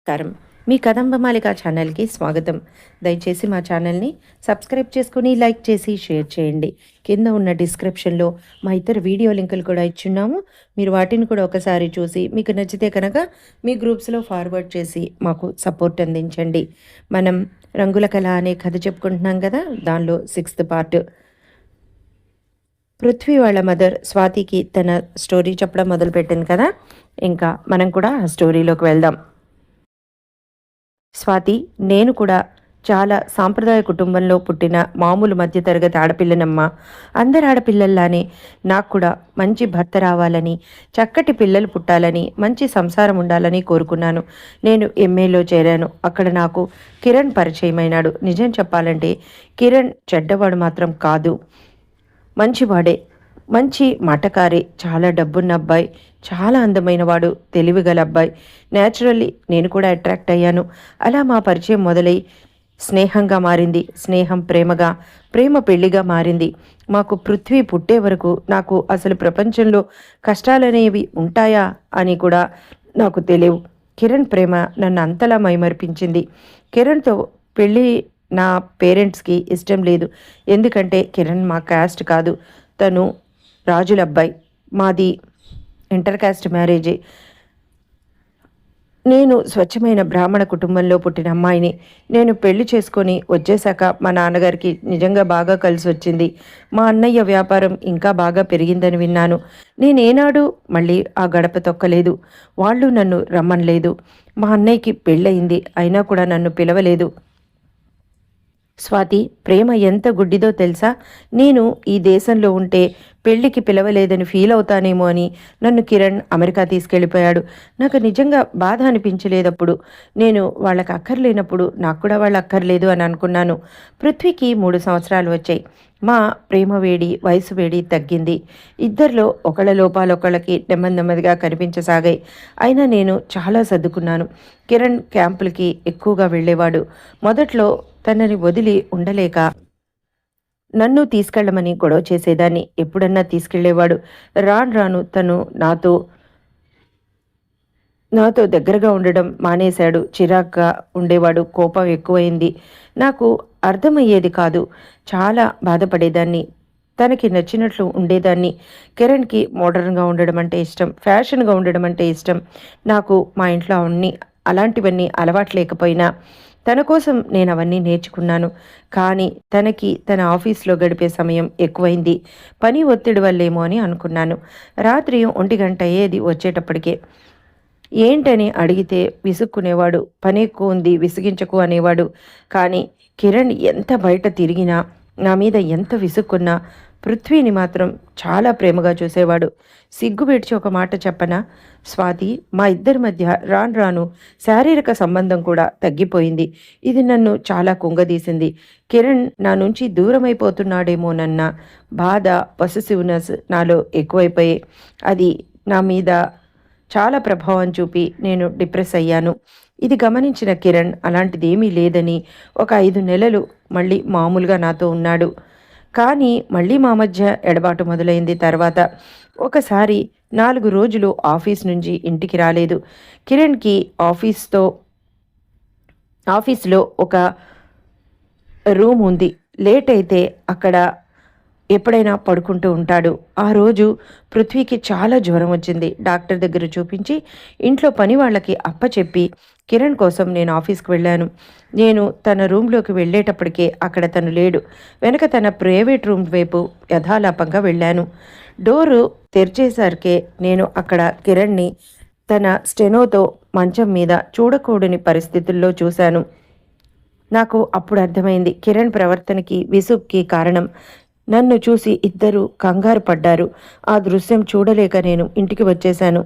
నమస్కారం. మీ కదంబమాలిక ఛానల్కి స్వాగతం. దయచేసి మా ఛానల్ని సబ్స్క్రైబ్ చేసుకుని లైక్ చేసి షేర్ చేయండి. కింద ఉన్న డిస్క్రిప్షన్లో మా ఇతర వీడియో లింకులు కూడా ఇచ్చున్నాము. మీరు వాటిని కూడా ఒకసారి చూసి మీకు నచ్చితే కనుక మీ గ్రూప్స్లో ఫార్వర్డ్ చేసి మాకు సపోర్ట్ అందించండి. మనం రంగుల కళ అనే కథ చెప్పుకుంటున్నాం కదా, దానిలో 6th పార్ట్. పృథ్వీ వాళ్ళ మదర్ స్వాతికి తన స్టోరీ చెప్పడం మొదలుపెట్టింది కదా, ఇంకా మనం కూడా ఆ స్టోరీలోకి వెళ్దాం. స్వాతి, నేను కూడా చాలా సాంప్రదాయ కుటుంబంలో పుట్టిన మామూలు మధ్యతరగతి ఆడపిల్లనమ్మా. అందరు ఆడపిల్లల్లానే నాకు కూడా మంచి భర్త రావాలని, చక్కటి పిల్లలు పుట్టాలని, మంచి సంసారం ఉండాలని కోరుకున్నాను. నేను ఎంఏలో చేరాను. అక్కడ నాకు కిరణ్ పరిచయమైనాడు. నిజం చెప్పాలంటే కిరణ్ చెడ్డవాడు మాత్రం కాదు, మంచివాడే. మంచి మాటకారి, చాలా డబ్బున్న అబ్బాయి, చాలా అందమైన వాడు, తెలివిగల అబ్బాయి. న్యాచురల్లీ నేను కూడా అట్రాక్ట్ అయ్యాను. అలా మా పరిచయం మొదలై స్నేహంగా మారింది. స్నేహం ప్రేమగా, ప్రేమ పెళ్లిగా మారింది. మాకు పృథ్వీ పుట్టే వరకు నాకు అసలు ప్రపంచంలో కష్టాలనేవి ఉంటాయా అని కూడా నాకు తెలియవు. కిరణ్ ప్రేమ నన్ను అంతలా మైమరిపించింది. కిరణ్తో పెళ్ళి నా పేరెంట్స్కి ఇష్టం లేదు. ఎందుకంటే కిరణ్ మా క్యాస్ట్ కాదు, తను రాజుల అబ్బాయి. మాది ఇంటర్ కాస్ట్ మ్యారేజే. నేను స్వచ్ఛమైన బ్రాహ్మణ కుటుంబంలో పుట్టిన అమ్మాయిని. నేను పెళ్లి చేసుకొని వచ్చేశాక మా నాన్నగారికి నిజంగా బాగా కలిసి వచ్చింది. మా అన్నయ్య వ్యాపారం ఇంకా బాగా పెరిగిందని విన్నాను. నేనేనాడు మళ్ళీ ఆ గడప తొక్కలేదు. వాళ్ళు నన్ను రమ్మనలేదు. మా అన్నయ్యకి పెళ్ళయింది, అయినా కూడా నన్ను పిలవలేదు. స్వాతి, ప్రేమ ఎంత గుడ్డిదో తెలుసా? నేను ఈ దేశంలో ఉంటే పెళ్లికి పిలవలేదని ఫీల్ అవుతానేమో అని నన్ను కిరణ్ అమెరికా తీసుకెళ్ళిపోయాడు. నాకు నిజంగా బాధ అనిపించలేదప్పుడు. నేను వాళ్ళకి అక్కర్లేనప్పుడు నాకు కూడా వాళ్ళు అక్కర్లేదు అని అనుకున్నాను. పృథ్వీకి 3 సంవత్సరాలు వచ్చాయి. మా ప్రేమ వేడి, వయసు వేడి తగ్గింది. ఇద్దరిలో ఒకళ్ళ లోపాలొకళ్ళకి నెమ్మదిగా కనిపించసాగాయి. అయినా నేను చాలా సర్దుకున్నాను. కిరణ్ క్యాంపులకి ఎక్కువగా వెళ్ళేవాడు. మొదట్లో తనని వదిలి ఉండలేక నన్ను తీసుకెళ్ళమని గొడవ చేసేదాన్ని. ఎప్పుడన్నా తీసుకెళ్లేవాడు. రాను తను నాతో దగ్గరగా ఉండడం మానేశాడు. చిరాగ్గా ఉండేవాడు. కోపం ఎక్కువైంది. నాకు అర్థమయ్యేది కాదు. చాలా బాధపడేదాన్ని. తనకి నచ్చినట్లు ఉండేదాన్ని. కిరణ్కి మోడర్న్గా ఉండడం అంటే ఇష్టం, ఫ్యాషన్గా ఉండడం అంటే ఇష్టం. నాకు మా ఇంట్లో అలాంటివన్నీ అలవాటు లేకపోయినా తన కోసం నేను అవన్నీ నేర్చుకున్నాను. కానీ తనకి తన ఆఫీస్లో గడిపే సమయం ఎక్కువైంది. పని ఒత్తిడి వల్లేమో అని అనుకున్నాను. రాత్రి 1 గంట అయ్యేది వచ్చేటప్పటికే. ఏంటని అడిగితే విసుక్కునేవాడు. పని ఎక్కువ ఉంది, విసిగించకు అనేవాడు. కానీ కిరణ్ ఎంత బయట తిరిగినా, నా మీద ఎంత విసుక్కున్నా పృథ్వీని మాత్రం చాలా ప్రేమగా చూసేవాడు. సిగ్గు విడిచి ఒక మాట చెప్పనా స్వాతి, మా ఇద్దరి మధ్య రాను శారీరక సంబంధం కూడా తగ్గిపోయింది. ఇది నన్ను చాలా కుంగదీసింది. కిరణ్ నా నుంచి దూరమైపోతున్నాడేమోనన్న బాధ, పొసెసివ్నెస్ నాలో ఎక్కువైపోయాయి. అది నా మీద చాలా ప్రభావం చూపి నేను డిప్రెస్ అయ్యాను. ఇది గమనించిన కిరణ్ అలాంటిదేమీ లేదని ఒక 5 నెలలు మళ్ళీ మామూలుగా నాతో ఉన్నాడు. కానీ మళ్ళీ మా మధ్య ఎడబాటు మొదలైంది. తర్వాత ఒకసారి 4 రోజులు ఆఫీస్ నుంచి ఇంటికి రాలేదు. కిరణ్కి ఆఫీస్లో ఒక రూమ్ ఉంది. లేట్ అయితే అక్కడ ఎప్పుడైనా పడుకుంటూ ఉంటాడు. ఆ రోజు పృథ్వీకి చాలా జ్వరం వచ్చింది. డాక్టర్ దగ్గర చూపించి ఇంట్లో పని వాళ్ళకి అప్పచెప్పి కిరణ్ కోసం నేను ఆఫీస్కి వెళ్ళాను. నేను తన రూమ్లోకి వెళ్ళేటప్పటికే అక్కడ తను లేడు. వెనక తన ప్రైవేట్ రూమ్ వైపు యథాలాపంగా వెళ్ళాను. డోరు తెరిచేసరికే నేను అక్కడ కిరణ్ని తన స్టెనోతో మంచం మీద చూడకూడని పరిస్థితుల్లో చూశాను. నాకు అప్పుడు అర్థమైంది కిరణ్ ప్రవర్తనకి, విసుగ్కి కారణం. నన్ను చూసి ఇద్దరు కంగారు పడ్డారు. ఆ దృశ్యం చూడలేక నేను ఇంటికి వచ్చేశాను.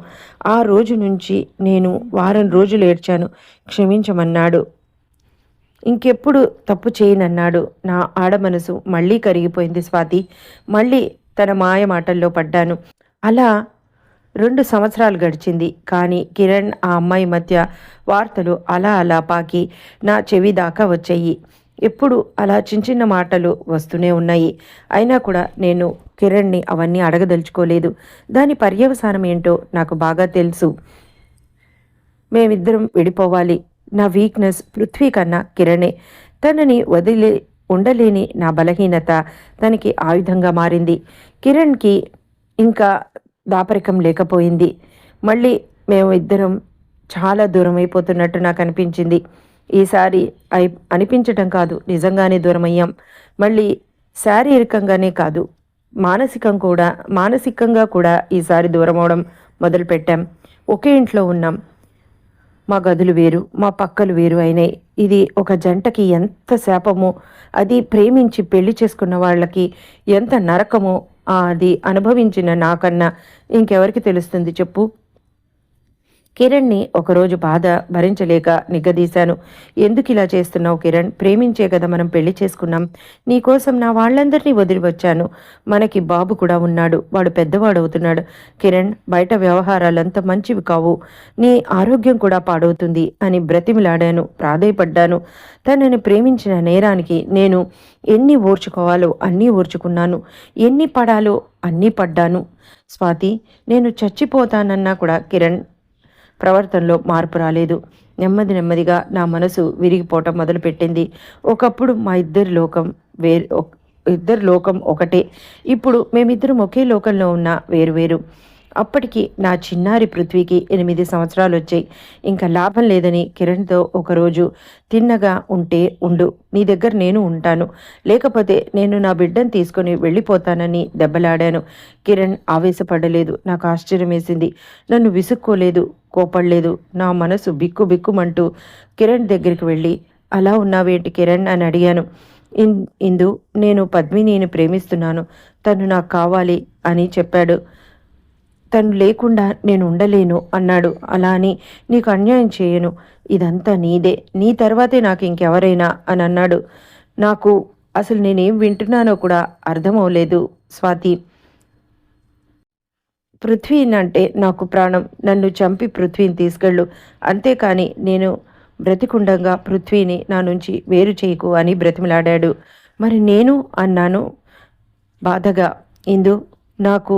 ఆ రోజు నుంచి నేను వారం రోజులు ఏడ్చాను. క్షమించమన్నాడు. ఇంకెప్పుడు తప్పు చేయనన్నాడు. నా ఆడ మనసు మళ్ళీ కరిగిపోయింది స్వాతి. మళ్ళీ తన మాయ మాటల్లో పడ్డాను. అలా 2 సంవత్సరాలు గడిచింది. కానీ కిరణ్, ఆ అమ్మాయి మధ్య వార్తలు అలా పాకి నా చెవి దాకా వచ్చాయి. ఎప్పుడు అలా చిన్న మాటలు వస్తూనే ఉన్నాయి. అయినా కూడా నేను కిరణ్ని అవన్నీ అడగదలుచుకోలేదు. దాని పర్యవసానం ఏంటో నాకు బాగా తెలుసు. మేమిద్దరం విడిపోవాలి. నా వీక్నెస్ పృథ్వీ కన్నా కిరణే. తనని వదిలి ఉండలేని నా బలహీనత తనకి ఆయుధంగా మారింది. కిరణ్కి ఇంకా దాపరికం లేకపోయింది. మళ్ళీ మేము ఇద్దరం చాలా దూరం అయిపోతున్నట్టు నాకు అనిపించింది. ఈసారి అనిపించటం కాదు, నిజంగానే దూరమయ్యాం. మళ్ళీ శారీరకంగానే కాదు, మానసికంగా కూడా ఈసారి దూరం అవడం మొదలుపెట్టాం. ఒకే ఇంట్లో ఉన్నాం. మా గదులు వేరు, మా పక్కలు వేరు అయినాయి. ఇది ఒక జంటకి ఎంత శాపమో, అది ప్రేమించి పెళ్లి చేసుకున్న వాళ్ళకి ఎంత నరకమో అది అనుభవించిన నాకన్నా ఇంకెవరికి తెలుస్తుంది చెప్పు. కిరణ్ని ఒకరోజు బాధ భరించలేక నిగ్గదీశాను. ఎందుకు ఇలా చేస్తున్నావు కిరణ్? ప్రేమించే కదా మనం పెళ్లి చేసుకున్నాం. నీకోసం నా వాళ్ళందరినీ వదిలి వచ్చాను. మనకి బాబు కూడా ఉన్నాడు, వాడు పెద్దవాడు అవుతున్నాడు. కిరణ్, బయట వ్యవహారాలంత మంచివి కావు, నీ ఆరోగ్యం కూడా పాడవుతుంది అని బ్రతిమిలాడాను, ప్రాధేయపడ్డాను. తనని ప్రేమించిన నేరానికి నేను ఎన్ని ఓర్చుకోవాలో అన్నీ ఓర్చుకున్నాను, ఎన్ని పడాలో అన్నీ పడ్డాను. స్వాతి, నేను చచ్చిపోతానన్నా కూడా కిరణ్ ప్రవర్తనలో మార్పు రాలేదు. నెమ్మదిగా నా మనసు విరిగిపోవటం మొదలుపెట్టింది. ఒకప్పుడు మా ఇద్దరి లోకం ఒకటే. ఇప్పుడు మేమిద్దరం ఒకే లోకంలో ఉన్న వేరు. అప్పటికి నా చిన్నారి పృథ్వీకి 8 సంవత్సరాలు వచ్చాయి. ఇంకా లాభం లేదని కిరణ్తో ఒకరోజు, తిన్నగా ఉంటే ఉండు, నీ దగ్గర నేను ఉంటాను, లేకపోతే నేను నా బిడ్డను తీసుకొని వెళ్ళిపోతానని దెబ్బలాడాను. కిరణ్ ఆవేశపడలేదు. నాకు ఆశ్చర్యం వేసింది. నన్ను విసుక్కోలేదు, కోపడలేదు. నా మనసు బిక్కుమంటూ కిరణ్ దగ్గరికి వెళ్ళి, అలా ఉన్నావేంటి కిరణ్ అని అడిగాను. ఇందు, నేను పద్మినిని ప్రేమిస్తున్నాను, తను నాకు కావాలి అని చెప్పాడు. తను లేకుండా నేను ఉండలేను అన్నాడు. అలా అని నీకు అన్యాయం చేయను, ఇదంతా నీదే, నీ తర్వాతే నాకు ఇంకెవరైనా అని అన్నాడు. నాకు అసలు నేనేం వింటున్నానో కూడా అర్థమవలేదు స్వాతి. పృథ్వీని అంటే నాకు ప్రాణం, నన్ను చంపి పృథ్వీని తీసుకెళ్ళు, అంతేకాని నేను బ్రతికుండంగా పృథ్వీని నా నుంచి వేరు చేయకు అని బ్రతిమలాడాడు. మరి నేను అన్నాను బాధగా. ఇందు, నాకు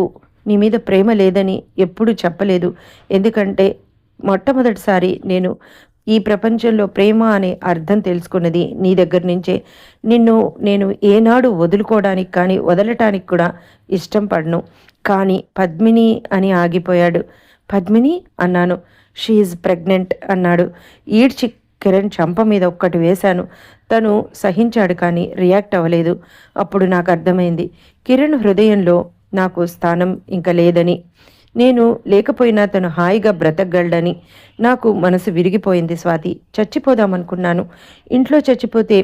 నీ మీద ప్రేమ లేదని ఎప్పుడూ చెప్పలేదు. ఎందుకంటే మొట్టమొదటిసారి నేను ఈ ప్రపంచంలో ప్రేమ అనే అర్థం తెలుసుకున్నది నీ దగ్గర నుంచే. నేను ఏనాడు వదులుకోవడానికి కానీ వదలటానికి కూడా ఇష్టం పడను. కానీ పద్మిని అని ఆగిపోయాడు. పద్మిని అన్నాను. షీఈ్ ప్రెగ్నెంట్ అన్నాడు. ఈడ్చి కిరణ్ చంప మీద ఒక్కటి వేశాను. తను సహించాడు కానీ రియాక్ట్ అవ్వలేదు. అప్పుడు నాకు అర్థమైంది, కిరణ్ హృదయంలో నాకు స్థానం ఇంకా లేదని, నేను లేకపోయినా తను హాయిగా బ్రతకగలడని. నాకు మనసు విరిగిపోయింది స్వాతి. చచ్చిపోదామనుకున్నాను. ఇంట్లో చచ్చిపోతే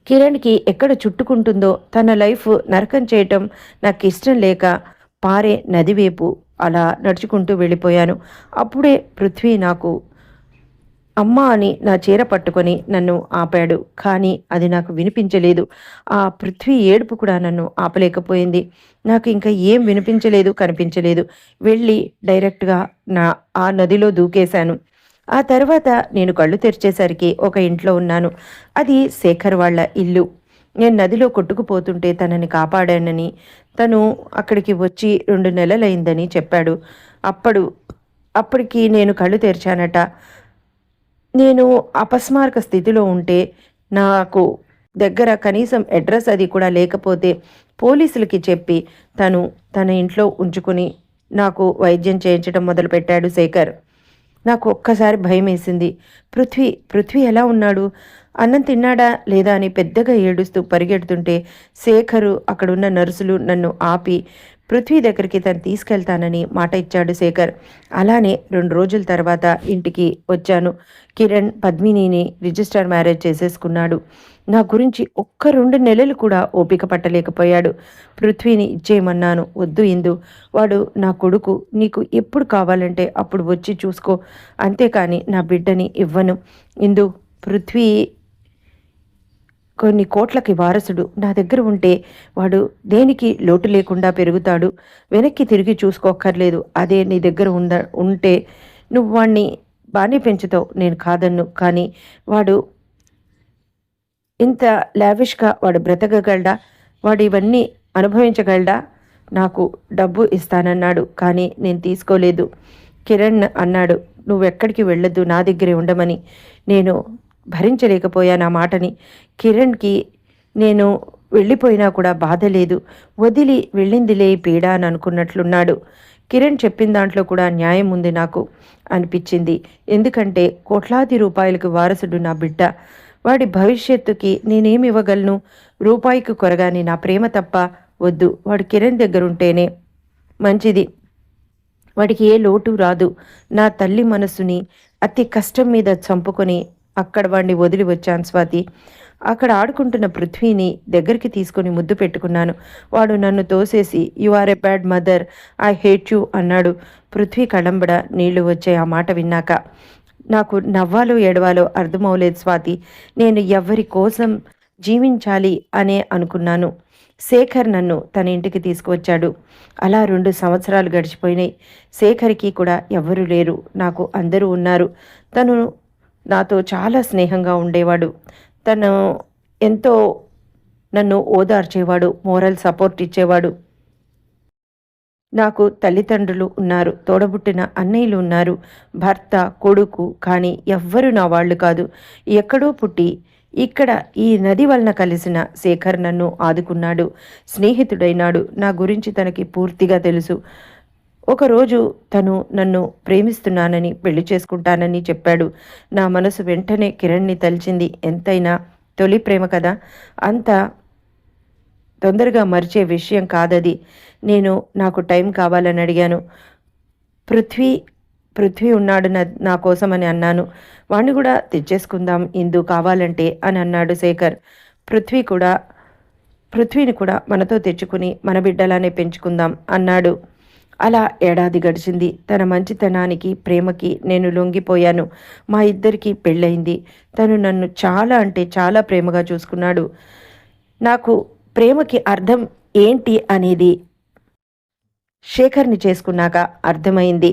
కిరణ్కి ఎక్కడ చుట్టుకుంటుందో, తన లైఫ్ నరకం చేయటం నాకు ఇష్టం లేక పారే నదివైపు అలా నడుచుకుంటూ వెళ్ళిపోయాను. అప్పుడే పృథ్వీ నాకు అమ్మ అని నా చీర పట్టుకొని నన్ను ఆపాడు. కానీ అది నాకు వినిపించలేదు. ఆ పృథ్వీ ఏడుపు కూడా నన్ను ఆపలేకపోయింది. నాకు ఇంకా ఏం వినిపించలేదు, కనిపించలేదు. వెళ్ళి డైరెక్ట్గా ఆ నదిలో దూకేశాను. ఆ తర్వాత నేను కళ్ళు తెరిచేసరికి ఒక ఇంట్లో ఉన్నాను. అది శేఖర్ వాళ్ళ ఇల్లు. నేను నదిలో కొట్టుకుపోతుంటే తనని కాపాడానని, తను అక్కడికి వచ్చి 2 నెలలైందని చెప్పాడు. అప్పటికి నేను కళ్ళు తెరిచానట. నేను అపస్మారక స్థితిలో ఉంటే, నాకు దగ్గర కనీసం అడ్రస్ అది కూడా లేకపోతే పోలీసులకి చెప్పి తన ఇంట్లో ఉంచుకుని నాకు వైద్యం చేయించడం మొదలుపెట్టాడు శేఖర్. నాకు ఒక్కసారి భయం వేసింది. పృథ్వీ ఎలా ఉన్నాడు? అన్నం తిన్నాడా లేదా అని పెద్దగా ఏడుస్తూ పరిగెడుతుంటే శేఖరు, అక్కడున్న నర్సులు నన్ను ఆపి పృథ్వీ దగ్గరికి తను తీసుకెళ్తానని మాట ఇచ్చాడు శేఖర్. అలానే 2 రోజుల తర్వాత ఇంటికి వచ్చాను. కిరణ్ పద్మినిని రిజిస్టర్ మ్యారేజ్ చేసేసుకున్నాడు. నా గురించి ఒక్క 2 నెలలు కూడా ఓపిక పట్టలేకపోయాడు. పృథ్వీని ఇచ్చేయమన్నాను. వద్దు ఇందు, వాడు నా కొడుకు, నీకు ఎప్పుడు కావాలంటే అప్పుడు వచ్చి చూసుకో, అంతేకాని నా బిడ్డని ఇవ్వను. ఇందు, పృథ్వీ కొన్ని కోట్లకి వారసుడు. నా దగ్గర ఉంటే వాడు దేనికి లోటు లేకుండా పెరుగుతాడు. వెనక్కి తిరిగి చూసుకోక్కర్లేదు. అదే నీ దగ్గర ఉంటే నువ్వు వాణ్ణి బాగానే పెంచుతావు, నేను కాదన్ను. కానీ వాడు ఇంత లావిష్గా వాడు బ్రతకగలడా? వాడు ఇవన్నీ అనుభవించగలడా? నాకు డబ్బు ఇస్తానన్నాడు, కానీ నేను తీసుకోలేదు. కిరణ్ అన్నాడు, "నువ్వెక్కడికి వెళ్ళొద్దు, నా దగ్గరే ఉండమని." నేను భరించలేకపోయాను ఆ మాటని. కిరణ్‌కి నేను వెళ్ళిపోయినా కూడా బాధ లేదు. వదిలి వెళ్ళిందిలే ఈ పీడ అని అనుకున్నట్లున్నాడు. కిరణ్ చెప్పిన దాంట్లో కూడా న్యాయం ఉంది నాకు అనిపించింది. ఎందుకంటే కోట్లాది రూపాయలకు వారసుడు నా బిడ్డ. వాడి భవిష్యత్తుకి నేనేమి ఇవ్వగలను? రూపాయికి కొరగాని నా ప్రేమ తప్ప వద్దు. వాడు కిరణ్ దగ్గరుంటేనే మంచిది. వాడికి ఏ లోటు రాదు. నా తల్లి మనసుని అతి కష్టం మీద చంపుకొని అక్కడ వాడిని వదిలి వచ్చాను స్వాతి. అక్కడ ఆడుకుంటున్న పృథ్వీని దగ్గరికి తీసుకొని ముద్దు పెట్టుకున్నాను. వాడు నన్ను తోసేసి, "you are a bad mother, I hate you" అన్నాడు. పృథ్వీ కళ్ళంబడ నీళ్లు వచ్చాయి ఆ మాట విన్నాక. నాకు నవ్వాలో ఏడవాలో అర్థమవలేదు స్వాతి. నేను ఎవ్వరి కోసం జీవించాలి అనే అనుకున్నాను. శేఖర్ నన్ను తన ఇంటికి తీసుకువచ్చాడు. అలా 2 సంవత్సరాలు గడిచిపోయినాయి. శేఖర్‌కి కూడా ఎవ్వరూ లేరు. నాకు అందరూ ఉన్నారు. తను నాతో చాలా స్నేహంగా ఉండేవాడు. తను ఎంతో నన్ను ఓదార్చేవాడు. మోరల్ సపోర్ట్ ఇచ్చేవాడు. నాకు తల్లిదండ్రులు ఉన్నారు. తోడబుట్టిన అన్నయ్యలు ఉన్నారు. భర్త, కొడుకు, కానీ ఎవ్వరూ నా వాళ్ళు కాదు. ఎక్కడో పుట్టి ఇక్కడ ఈ నది వలన కలిసిన శేఖర్ నన్ను ఆదుకున్నాడు. స్నేహితుడైనాడు. నా గురించి తనకి పూర్తిగా తెలుసు. ఒకరోజు తను నన్ను ప్రేమిస్తున్నానని, పెళ్లి చేసుకుంటానని చెప్పాడు. నా మనసు వెంటనే కిరణ్‌ని తలిచింది. ఎంతైనా తొలి ప్రేమ కదా! అంత తొందరగా మరిచే విషయం కాదది. నాకు టైం కావాలని అడిగాను. పృథ్వీ పృథ్వీ ఉన్నాడు నా కోసమని అన్నాను. వాణ్ణి కూడా తెచ్చేసుకుందాం ఇందు కావాలంటే అని అన్నాడు శేఖర్. పృథ్వీని కూడా మనతో తెచ్చుకుని మన బిడ్డలానే పెంచుకుందాం అన్నాడు. అలా ఏడాది గడిచింది. తన మంచితనానికి, ప్రేమకి నేను లొంగిపోయాను. మా ఇద్దరికీ పెళ్ళయింది. తను నన్ను చాలా అంటే చాలా ప్రేమగా చూసుకున్నాడు. నాకు ప్రేమకి అర్థం ఏంటి అనేది శేఖర్‌ని చేసుకున్నాక అర్థమైంది.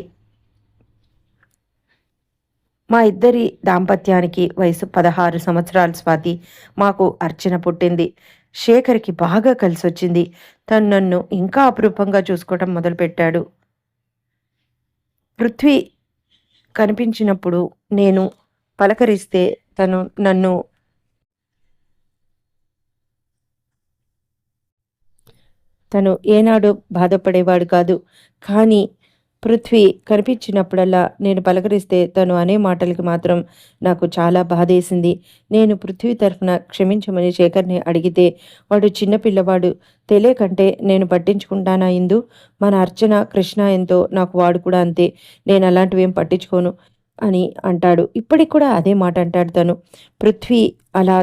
మా ఇద్దరి దాంపత్యానికి వయసు 16 సంవత్సరాలు స్వాతి. మాకు అర్చన పుట్టింది. శేఖర్‌కి బాగా కలిసొచ్చింది. తను నన్ను ఇంకా అపురూపంగా చూసుకోవటం మొదలుపెట్టాడు. పృథ్వీ కనిపించినప్పుడు నేను పలకరిస్తే తను నన్ను తను ఏనాడో బాధపడేవాడు కాదు. కానీ పృథ్వీ కనిపించినప్పుడల్లా నేను పలకరిస్తే తను అనే మాటలకి మాత్రం నాకు చాలా బాధేసింది. నేను పృథ్వీ తరఫున క్షమించమని శేఖర్‌ని అడిగితే, "వాడు చిన్న పిల్లవాడు. తెలియకంటే నేను పట్టించుకుంటానా ఇందు? మన అర్చన, కృష్ణ ఎంతో నాకు వాడు కూడా అంతే. నేను అలాంటివేం పట్టించుకోను" అని అంటాడు. ఇప్పటికి కూడా అదే మాట అంటాడు తను. పృథ్వీ అలా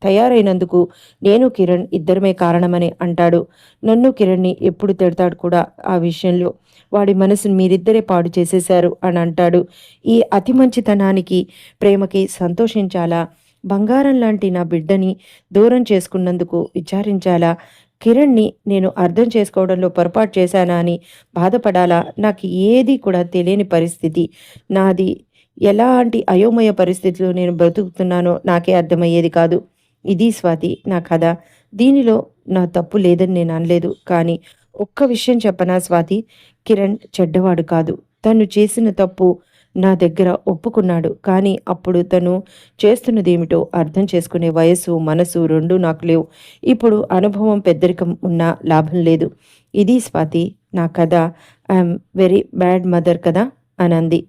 తయారైనందుకు నేను కిరణ్ ఇద్దరమే కారణమని అంటాడు. నన్ను కిరణ్‌ని ఎప్పుడు తిడతాడు కూడా ఆ విషయంలో. వాడి మనసుని మీరిద్దరే పాడు చేసేశారు అని అంటాడు. ఈ అతి మంచితనానికి, ప్రేమకి సంతోషించాలా? బంగారం లాంటి నా బిడ్డని దూరం చేసుకున్నందుకు విచారించాలా? కిరణ్‌ని నేను అర్థం చేసుకోవడంలో పొరపాటు చేశానా అని బాధపడాలా? నాకు ఏది కూడా తెలియని పరిస్థితి. నాది ఎలాంటి అయోమయ పరిస్థితిలో నేను బ్రతుకుతున్నానో నాకే అర్థమయ్యేది కాదు. ఇది స్వాతి నా కథ. దీనిలో నా తప్పు లేదని నేను అనలేదు. కానీ ఒక్క విషయం చెప్పనా స్వాతి? కిరణ్ చెడ్డవాడు కాదు. తను చేసిన తప్పు నా దగ్గర ఒప్పుకున్నాడు. కానీ అప్పుడు తను చేస్తున్నదేమిటో అర్థం చేసుకునే వయస్సు, మనసు రెండూ నాకు లేవు. ఇప్పుడు అనుభవం, పెద్దరికం ఉన్నా లాభం లేదు. ఇది స్వాతి నా కథ. ఐఎమ్ వెరీ బ్యాడ్ మదర్ కదా అని అంది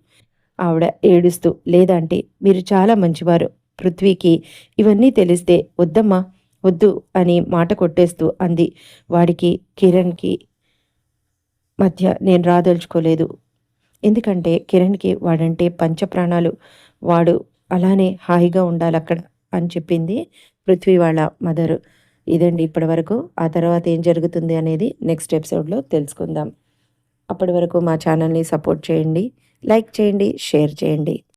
ఆవిడ ఏడుస్తూ. లేదంటే మీరు చాలా మంచివారు. పృథ్వీకి ఇవన్నీ తెలిస్తే వద్దమ్మా, వద్దు అని మాట కొట్టేస్తూ అంది. వాడికి, కిరణ్‌కి మధ్య నేను రాదలుచుకోలేదు. ఎందుకంటే కిరణ్‌కి వాడంటే పంచప్రాణాలు. వాడు అలానే హాయిగా ఉండాలక్కడ అని చెప్పింది పృథ్వీ వాళ్ళ మదరు. ఇదండి ఇప్పటివరకు. ఆ తర్వాత ఏం జరుగుతుంది అనేది నెక్స్ట్ ఎపిసోడ్‌లో తెలుసుకుందాం. అప్పటి వరకు మా ఛానల్‌ని సపోర్ట్ చేయండి, లైక్ చేయండి, షేర్ చేయండి.